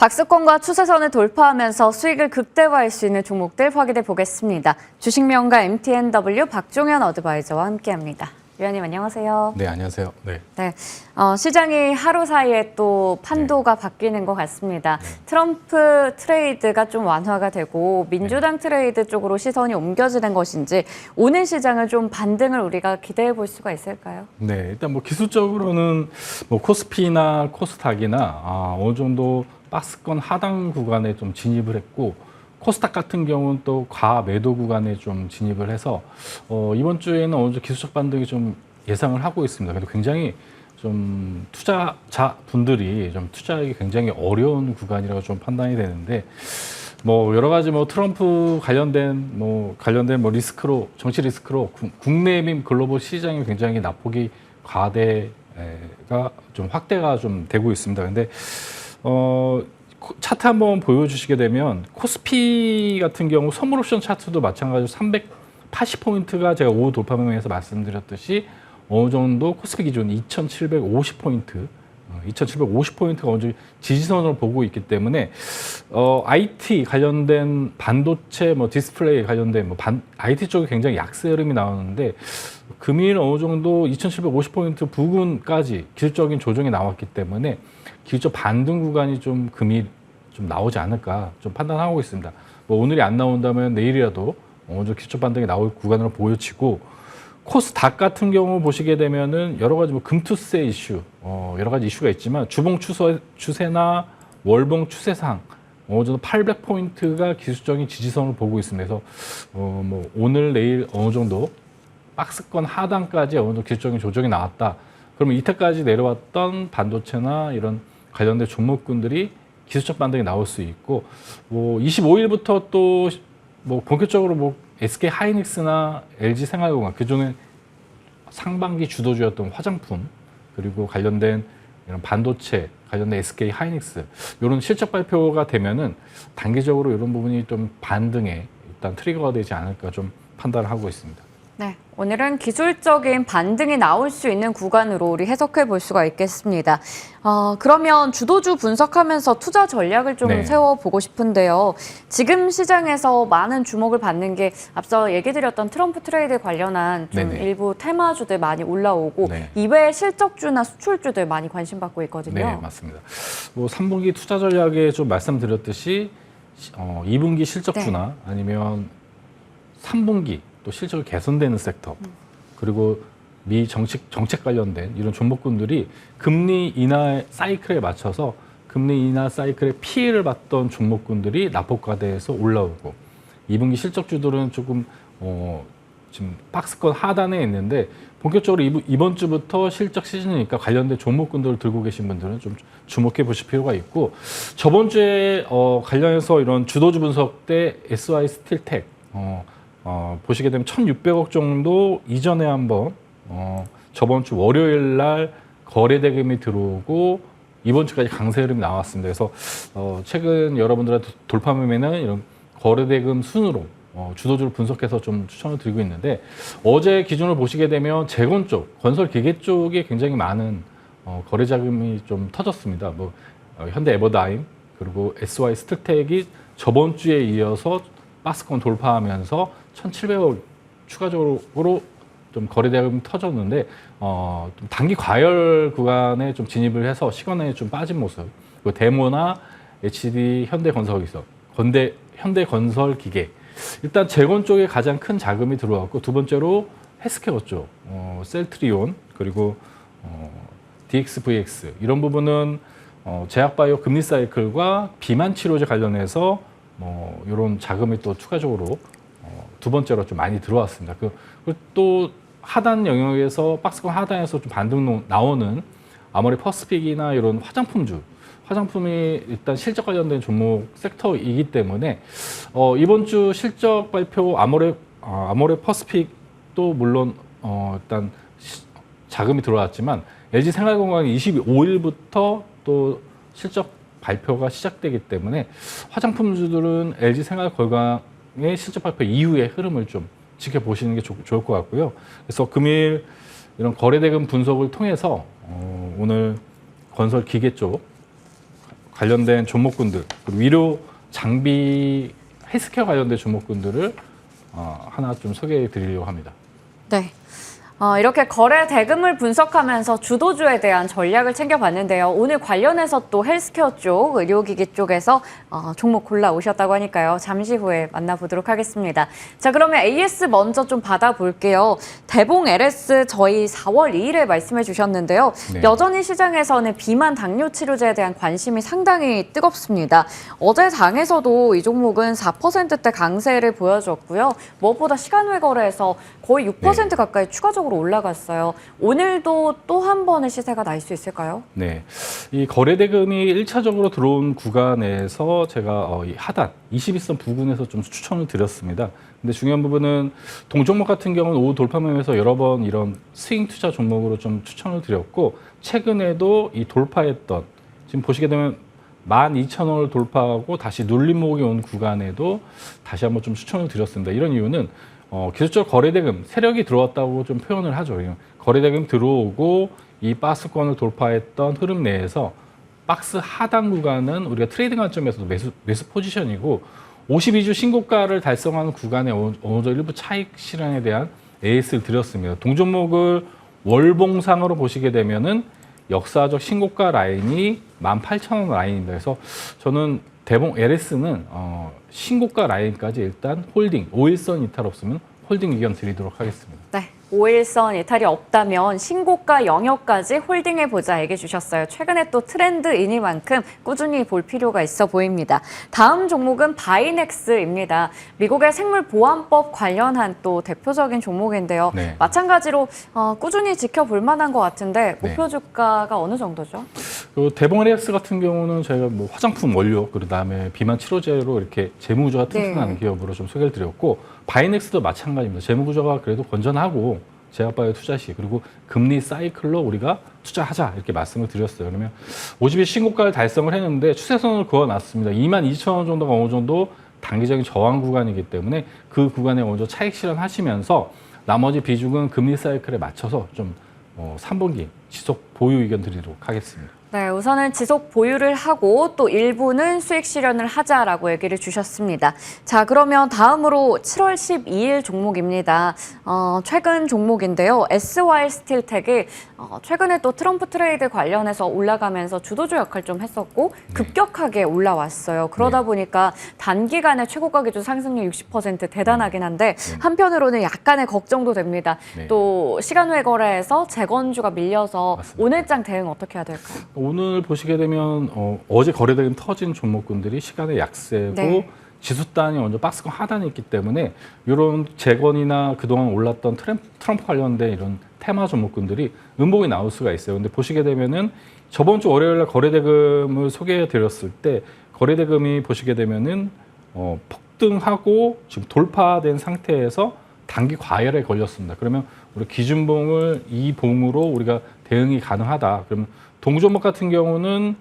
박스권과 추세선을 돌파하면서 수익을 극대화할 수 있는 종목들 확인해 보겠습니다. 주식명가 MTNW 박종현 어드바이저와 함께합니다. 위원님 안녕하세요. 네, 안녕하세요. 네. 시장이 하루 사이에 또 판도가 바뀌는 것 같습니다. 트럼프 트레이드가 좀 완화가 되고 민주당 트레이드 쪽으로 시선이 옮겨지는 것인지 오늘 시장을 좀 반등을 우리가 기대해 볼 수가 있을까요? 네, 일단 뭐 기술적으로는 뭐 코스피나 코스닥이나 어느 정도 박스권 하단 구간에 좀 진입을 했고 코스닥 같은 경우는 또 과매도 구간에 좀 진입을 해서 이번 주에는 어느 정도 기술적 반등이 좀 예상을 하고 있습니다. 그래도 굉장히 좀 투자자 분들이 좀 투자하기 굉장히 어려운 구간이라고 좀 판단이 되는데 뭐 여러 가지 뭐 트럼프 관련된 리스크로 정치 리스크로 국내 및 글로벌 시장이 굉장히 낙폭이 과대가 좀 확대가 좀 되고 있습니다. 근데 차트 한번 보여주시게 되면 코스피 같은 경우 선물 옵션 차트도 마찬가지로 380포인트가 제가 오후 돌파명에서 말씀드렸듯이 어느 정도 코스피 기준 2750포인트 2750포인트가 어느 정도 지지선을 보고 있기 때문에 IT 관련된 반도체 디스플레이 관련된 IT 쪽에 굉장히 약세 흐름이 나오는데 금일 어느 정도 2750포인트 부근까지 기술적인 조정이 나왔기 때문에 기술적 반등 구간이 좀 금일 좀 나오지 않을까 좀 판단하고 있습니다. 뭐 오늘이 안 나온다면 내일이라도 어느 정도 기술적 반등이 나올 구간으로 보여지고 코스닥 같은 경우 보시게 되면은 여러 가지 금투세 이슈, 여러 가지 이슈가 있지만 주봉 추세나 월봉 추세상 어느 정도 800포인트가 기술적인 지지선을 보고 있습니다. 그래서 뭐 오늘 내일 어느 정도 박스권 하단까지 어느 정도 기술적인 조정이 나왔다. 그러면 이때까지 내려왔던 반도체나 이런 관련된 종목군들이 기술적 반등이 나올 수 있고, 뭐 25일부터 또 뭐 본격적으로 SK 하이닉스나 LG 생활공학 그중에 상반기 주도주였던 화장품 그리고 관련된 이런 반도체 관련된 SK 하이닉스 이런 실적 발표가 되면은 단기적으로 이런 부분이 좀 반등에 일단 트리거가 되지 않을까 좀 판단을 하고 있습니다. 네, 오늘은 기술적인 반등이 나올 수 있는 구간으로 우리 해석해 볼 수가 있겠습니다. 그러면 주도주 분석하면서 투자 전략을 좀 세워보고 싶은데요. 지금 시장에서 많은 주목을 받는 게 앞서 얘기 드렸던 트럼프 트레이드 관련한 좀 일부 테마주들 많이 올라오고 이외의 실적주나 수출주들 많이 관심 받고 있거든요. 네, 맞습니다. 뭐 3분기 투자 전략에 좀 말씀드렸듯이 2분기 실적주나 아니면 3분기 또 실적이 개선되는 섹터 그리고 미 정책 관련된 이런 종목군들이 금리 인하 사이클에 맞춰서 금리 인하 사이클의 피해를 봤던 종목군들이 낙폭과대에서 올라오고 2분기 실적주들은 조금 지금 박스권 하단에 있는데 본격적으로 이번 주부터 실적 시즌이니까 관련된 종목군들을 들고 계신 분들은 좀 주목해 보실 필요가 있고 저번 주에 관련해서 이런 주도주 분석 때 SY 스틸텍 보시게 되면 1,600억 정도 이전에 한번 저번 주 월요일 날 거래 대금이 들어오고 이번 주까지 강세 흐름이 나왔습니다. 그래서 최근 여러분들한테 돌파 매매는 이런 거래 대금 순으로 주도주를 분석해서 좀 추천을 드리고 있는데 어제 기준을 보시게 되면 재건 쪽, 건설 기계 쪽에 굉장히 많은 거래 자금이 좀 터졌습니다. 현대 에버다임 그리고 SY 스틸텍이 저번 주에 이어서 박스권 돌파하면서 1,700억 추가적으로 좀 거래 대금이 터졌는데 좀 단기 과열 구간에 좀 진입을 해서 시간에 좀 빠진 모습. 그리고 데모나 HD 현대건설기계 일단 재건 쪽에 가장 큰 자금이 들어왔고 두 번째로 헬스케어 쪽 셀트리온 그리고 DXVX 이런 부분은 제약바이오 금리 사이클과 비만 치료제 관련해서 이런 자금이 또 추가적으로 두 번째로 좀 많이 들어왔습니다. 그리고 또 하단 영역에서 박스권 하단에서 좀 반등 나오는 아모레 퍼시픽이나 이런 화장품이 일단 실적 관련된 종목 섹터이기 때문에 이번 주 실적 발표 아모레 퍼시픽도 물론 일단 자금이 들어왔지만 LG 생활건강이 25일부터 또 실적 발표가 시작되기 때문에 화장품주들은 LG 생활건강의 실적 발표 이후의 흐름을 좀 지켜보시는 게 좋을 것 같고요. 그래서 금일 이런 거래대금 분석을 통해서 오늘 건설 기계 쪽 관련된 종목군들, 그리고 의료 장비 헬스케어 관련된 종목군들을 하나 좀 소개해 드리려고 합니다. 네. 이렇게 거래 대금을 분석하면서 주도주에 대한 전략을 챙겨봤는데요. 오늘 관련해서 또 헬스케어 쪽, 의료기기 쪽에서 종목 골라오셨다고 하니까요. 잠시 후에 만나보도록 하겠습니다. 자, 그러면 AS 먼저 좀 받아볼게요. 대봉 LS 저희 4월 2일에 말씀해 주셨는데요. 네. 여전히 시장에서는 비만 당뇨 치료제에 대한 관심이 상당히 뜨겁습니다. 어제 장에서도 이 종목은 4%대 강세를 보여줬고요. 무엇보다 시간외 거래에서 거의 6% 가까이 추가적으로 올라갔어요. 오늘도 또 한 번의 시세가 날 수 있을까요? 네, 이 거래 대금이 1차적으로 들어온 구간에서 제가 이 하단 21선 부근에서 좀 추천을 드렸습니다. 근데 중요한 부분은 동종목 같은 경우는 오후 돌파 모임에서 여러 번 이런 스윙 투자 종목으로 좀 추천을 드렸고 최근에도 이 돌파했던 지금 보시게 되면 12,000원을 돌파하고 다시 눌림목이 온 구간에도 다시 한번 좀 추천을 드렸습니다. 이런 이유는 기술적 거래대금 세력이 들어왔다고 좀 표현을 하죠. 거래대금 들어오고 이 박스권을 돌파했던 흐름 내에서 박스 하단 구간은 우리가 트레이딩 관점에서도 매수 포지션이고 52주 신고가를 달성하는 구간에 어느 정도 일부 차익 실현에 대한 AS를 드렸습니다. 동종목을 월봉상으로 보시게 되면은 역사적 신고가 라인이 18,000원 라인입니다. 그래서 저는 대봉 LS는 신고가 라인까지 일단 홀딩, 5일선 이탈 없으면 홀딩 의견 드리도록 하겠습니다. 네. 5일선 이탈이 없다면 신고가 영역까지 홀딩해보자 얘기해 주셨어요. 최근에 또 트렌드이니만큼 꾸준히 볼 필요가 있어 보입니다. 다음 종목은 바이넥스입니다. 미국의 생물보안법 관련한 또 대표적인 종목인데요. 네. 마찬가지로 꾸준히 지켜볼 만한 것 같은데 목표 네. 주가가 어느 정도죠? 대봉 LS 같은 경우는 저희가 뭐 화장품 원료, 그다음에 비만 치료제로 이렇게 재무구조가 튼튼한 기업으로 좀 소개를 드렸고 바이넥스도 마찬가지입니다. 재무구조가 그래도 건전하고 제약바이오 투자 시 그리고 금리 사이클로 우리가 투자하자 이렇게 말씀을 드렸어요. 그러면 50일 신고가를 달성을 했는데 추세선을 그어놨습니다. 22,000원 정도가 어느 정도 단기적인 저항 구간이기 때문에 그 구간에 어느 정도 차익 실현하시면서 나머지 비중은 금리 사이클에 맞춰서 좀 3분기 지속 보유 의견 드리도록 하겠습니다. 네, 우선은 지속 보유를 하고 또 일부는 수익 실현을 하자라고 얘기를 주셨습니다. 자, 그러면 다음으로 7월 12일 종목입니다. 최근 종목인데요. SY 스틸텍이 최근에 또 트럼프 트레이드 관련해서 올라가면서 주도주 역할 좀 했었고 급격하게 올라왔어요. 그러다 보니까 단기간에 최고가 기준 상승률 60% 대단하긴 한데 한편으로는 약간의 걱정도 됩니다. 또 시간외 거래에서 재건주가 밀려서 맞습니다. 오늘장 대응 어떻게 해야 될까요? 오늘 보시게 되면 어제 거래대금 터진 종목군들이 시간의 약세고 지수단이 먼저 박스권 하단에 있기 때문에 이런 재건이나 그동안 올랐던 트럼프 관련된 이런 테마 종목군들이 음봉이 나올 수가 있어요. 근데 보시게 되면은 저번 주 월요일에 거래대금을 소개해 드렸을 때 거래대금이 보시게 되면은 폭등하고 지금 돌파된 상태에서 단기 과열에 걸렸습니다. 그러면 우리 기준봉을 이 봉으로 우리가 대응이 가능하다. 그러면 동종목 같은 경우는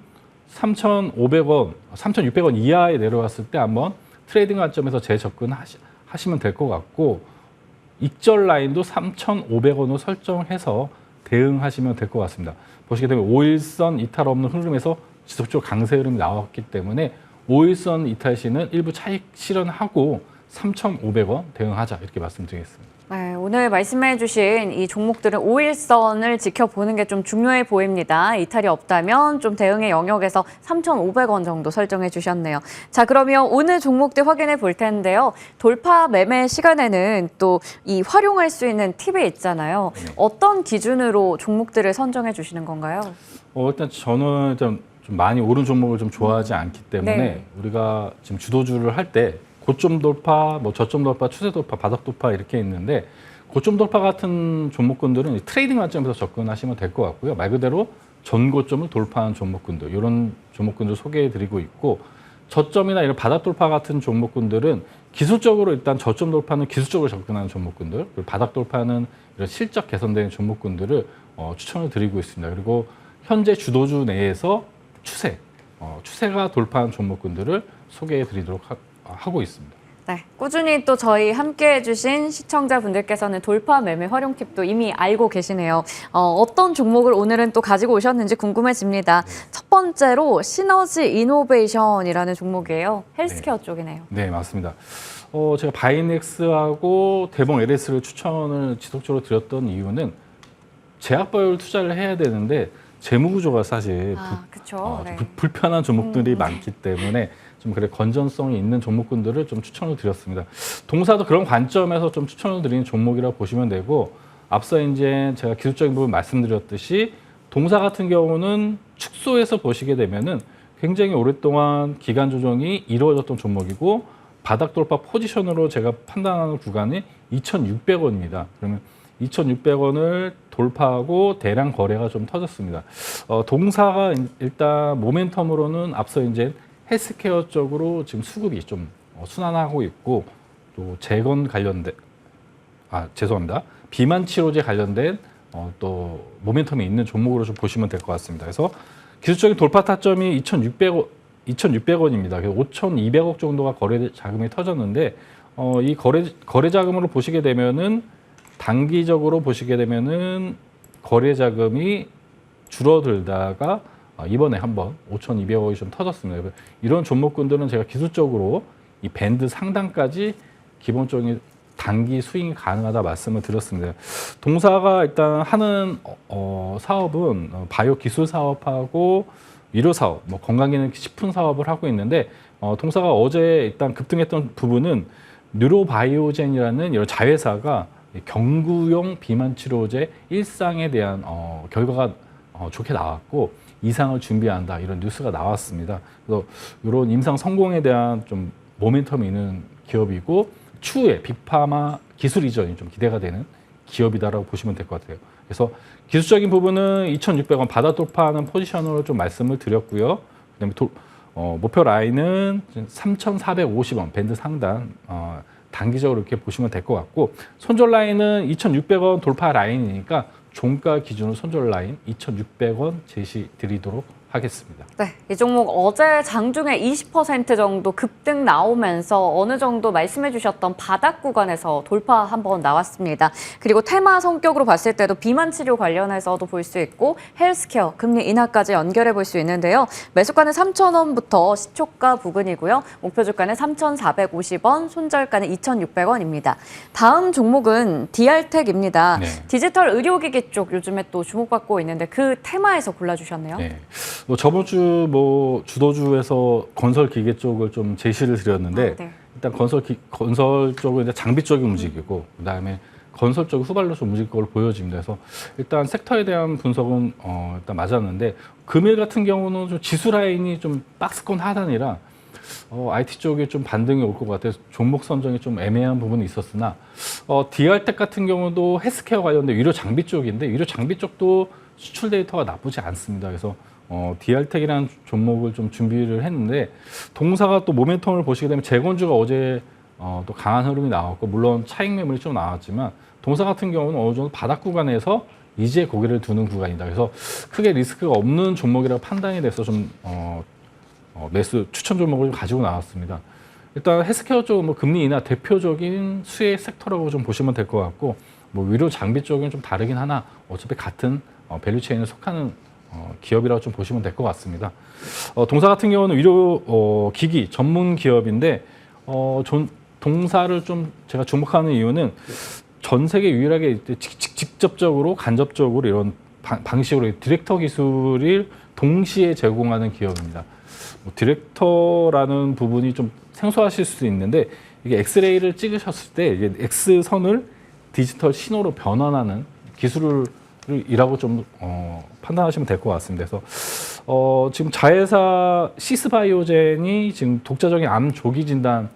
3,500원, 3,600원 이하에 내려왔을 때 한번 트레이딩 관점에서 재접근하시면 될 것 같고 익절 라인도 3,500원으로 설정해서 대응하시면 될 것 같습니다. 보시게 되면 5일선 이탈 없는 흐름에서 지속적으로 강세 흐름이 나왔기 때문에 5일선 이탈 시는 일부 차익 실현하고 3,500원 대응하자 이렇게 말씀드리겠습니다. 네, 오늘 말씀해 주신 이 종목들은 5일선을 지켜보는 게 좀 중요해 보입니다. 이탈이 없다면 좀 대응의 영역에서 3,500원 정도 설정해 주셨네요. 자, 그러면 오늘 종목들 확인해 볼 텐데요. 돌파 매매 시간에는 또 이 활용할 수 있는 팁이 있잖아요. 어떤 기준으로 종목들을 선정해 주시는 건가요? 일단 저는 좀 많이 오른 종목을 좀 좋아하지 않기 때문에 우리가 지금 주도주를 할 때 고점 돌파, 저점 돌파, 추세 돌파, 바닥 돌파 이렇게 있는데 고점 돌파 같은 종목군들은 트레이딩 관점에서 접근하시면 될 것 같고요. 말 그대로 전고점을 돌파한 종목군들 이런 종목군들 소개해드리고 있고 저점이나 이런 바닥 돌파 같은 종목군들은 기술적으로 일단 저점 돌파는 기술적으로 접근하는 종목군들 그리고 바닥 돌파는 이런 실적 개선되는 종목군들을 추천을 드리고 있습니다. 그리고 현재 주도주 내에서 추세가 돌파한 종목군들을 소개해드리도록 하고 있습니다. 네, 꾸준히 또 저희 함께 해주신 시청자분들께서는 돌파 매매 활용 팁도 이미 알고 계시네요. 어떤 종목을 오늘은 또 가지고 오셨는지 궁금해집니다. 첫 번째로 시너지 이노베이션이라는 종목이에요. 헬스케어 쪽이네요. 네, 맞습니다. 제가 바이넥스하고 대봉 LS를 추천을 지속적으로 드렸던 이유는 제약바이오를 투자를 해야 되는데 재무구조가 사실 그렇죠. 네. 불편한 종목들이 많기 때문에 좀 그래 건전성이 있는 종목군들을 좀 추천을 드렸습니다. 동사도 그런 관점에서 좀 추천을 드리는 종목이라고 보시면 되고, 앞서 이제 제가 기술적인 부분 말씀드렸듯이 동사 같은 경우는 축소해서 보시게 되면은 굉장히 오랫동안 기간 조정이 이루어졌던 종목이고, 바닥 돌파 포지션으로 제가 판단하는 구간이 2,600원입니다. 그러면 2,600원을 돌파하고 대량 거래가 좀 터졌습니다. 동사가 일단 모멘텀으로는 앞서 이제 헬스케어 쪽으로 지금 수급이 좀 순환하고 있고, 또 재건 관련된 죄송합니다. 비만 치료제 관련된 또 모멘텀이 있는 종목으로 좀 보시면 될 것 같습니다. 그래서 기술적인 돌파 타점이 2,600원입니다. 그래서 5,200억 정도가 거래 자금이 터졌는데, 이 거래 자금으로 보시게 되면은 단기적으로 보시게 되면은 거래 자금이 줄어들다가 이번에 한번 5,200억이 좀 터졌습니다. 이런 종목군들은 제가 기술적으로 이 밴드 상단까지 기본적인 단기 스윙이 가능하다 말씀을 드렸습니다. 동사가 일단 하는 사업은 바이오 기술 사업하고 의료 사업, 뭐 건강기능식품 사업을 하고 있는데, 동사가 어제 일단 급등했던 부분은 뉴로바이오젠이라는 이런 자회사가 경구용 비만 치료제 일상에 대한 결과가 좋게 나왔고 이상을 준비한다, 이런 뉴스가 나왔습니다. 그래서 이런 임상 성공에 대한 좀 모멘텀이 있는 기업이고, 추후에 빅파마 기술 이전이 좀 기대가 되는 기업이다라고 보시면 될 것 같아요. 그래서 기술적인 부분은 2,600원 바닥 돌파하는 포지션으로 좀 말씀을 드렸고요. 그다음에 목표 라인은 3,450원 밴드 상단, 단기적으로 이렇게 보시면 될 것 같고, 손절 라인은 2,600원 돌파 라인이니까 종가 기준으로 손절 라인 2,600원 제시 드리도록 하겠습니다. 네, 이 종목 어제 장중에 20% 정도 급등 나오면서 어느 정도 말씀해 주셨던 바닥 구간에서 돌파 한번 나왔습니다. 그리고 테마 성격으로 봤을 때도 비만 치료 관련해서도 볼 수 있고 헬스케어, 금리 인하까지 연결해 볼 수 있는데요. 매수가는 3,000원부터 시초가 부근이고요. 목표 주가는 3,450원, 손절가는 2,600원입니다. 다음 종목은 DR텍입니다. 네. 디지털 의료기기 쪽 요즘에 또 주목받고 있는데 그 테마에서 골라주셨네요. 네. 저번 주 주도주에서 건설 기계 쪽을 좀 제시를 드렸는데, 네. 일단 건설 쪽은 이제 장비 쪽이 움직이고, 그다음에 건설 쪽이 후발로 좀 움직일 걸 보여집니다. 그래서 일단 섹터에 대한 분석은 일단 맞았는데, 금일 같은 경우는 좀 지수 라인이 좀 박스권 하단이라 IT 쪽에 좀 반등이 올 것 같아서 종목 선정이 좀 애매한 부분이 있었으나, DR텍 같은 경우도 헬스케어 관련된 의료 장비 쪽인데, 의료 장비 쪽도 수출 데이터가 나쁘지 않습니다. 그래서 DR텍이라는 종목을 좀 준비를 했는데, 동사가 또 모멘텀을 보시게 되면 재건주가 어제 또 강한 흐름이 나왔고, 물론 차익 매물이 좀 나왔지만 동사 같은 경우는 어느 정도 바닥 구간에서 이제 고개를 두는 구간이다. 그래서 크게 리스크가 없는 종목이라고 판단이 돼서 좀 매수 추천 종목을 가지고 나왔습니다. 일단 헬스케어 쪽은 뭐 금리 인하 대표적인 수혜 섹터라고 좀 보시면 될 것 같고, 뭐 의료 장비 쪽은 좀 다르긴 하나 어차피 같은 밸류체인에 속하는 기업이라고 좀 보시면 될 것 같습니다. 동사 같은 경우는 의료 기기 전문 기업인데, 동사를 좀 제가 주목하는 이유는 전 세계 유일하게 직접적으로 간접적으로 이런 방식으로 디렉터 기술을 동시에 제공하는 기업입니다. 디렉터라는 부분이 좀 생소하실 수 있는데, 이게 엑스레이를 찍으셨을 때 이게 X선을 디지털 신호로 변환하는 기술이라고 좀 판단하시면 될 것 같습니다. 그래서 지금 자회사 시스바이오젠이 지금 독자적인 암 조기 진단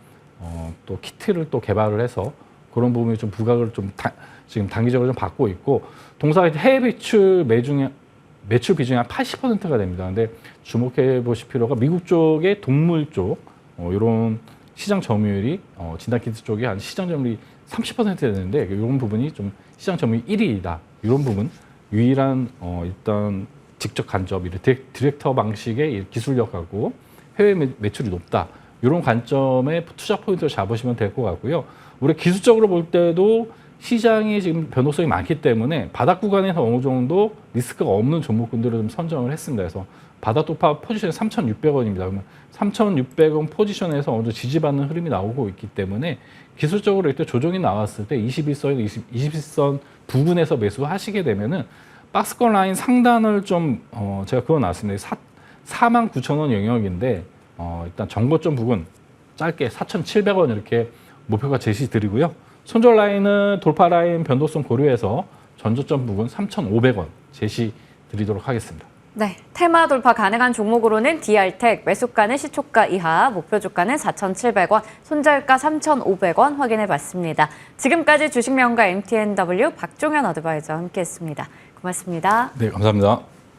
또 키트를 또 개발을 해서 그런 부분이 좀 부각을 좀 지금 단기적으로 좀 받고 있고, 동사가 해외 매출 비중이 한 80%가 됩니다. 근데 주목해 보실 필요가 미국 쪽의 동물 쪽 이런 시장 점유율이 진단 키트 쪽이 한 시장 점유율이 30% 되는데, 이런 부분이 좀 시장 점유율 1위이다. 이런 부분 유일한 일단 직접 간접 디렉터 방식의 기술력하고 해외 매출이 높다. 이런 관점의 투자 포인트를 잡으시면 될 것 같고요. 우리 기술적으로 볼 때도 시장이 지금 변동성이 많기 때문에 바닥 구간에서 어느 정도 리스크가 없는 종목군들을 좀 선정을 했습니다. 그래서 바닥 돌파 포지션이 3,600원입니다. 그러면 3,600원 포지션에서 어느 정도 지지받는 흐름이 나오고 있기 때문에 기술적으로 이때 조정이 나왔을 때 21선, 21선 부근에서 매수하시게 되면은 박스권 라인 상단을 좀 제가 그거 나왔습니다. 49,000원 영역인데 일단 정고점 부근 짧게 4,700원 이렇게 목표가 제시드리고요. 손절 라인은 돌파 라인 변동성 고려해서 전저점 부근 3,500원 제시드리도록 하겠습니다. 네, 테마 돌파 가능한 종목으로는 DR텍, 매수가는 시초가 이하, 목표 주가는 4,700원, 손절가 3,500원 확인해 봤습니다. 지금까지 주식명가 MTNW 박종현 어드바이저와 함께했습니다. 고맙습니다. 네, 감사합니다.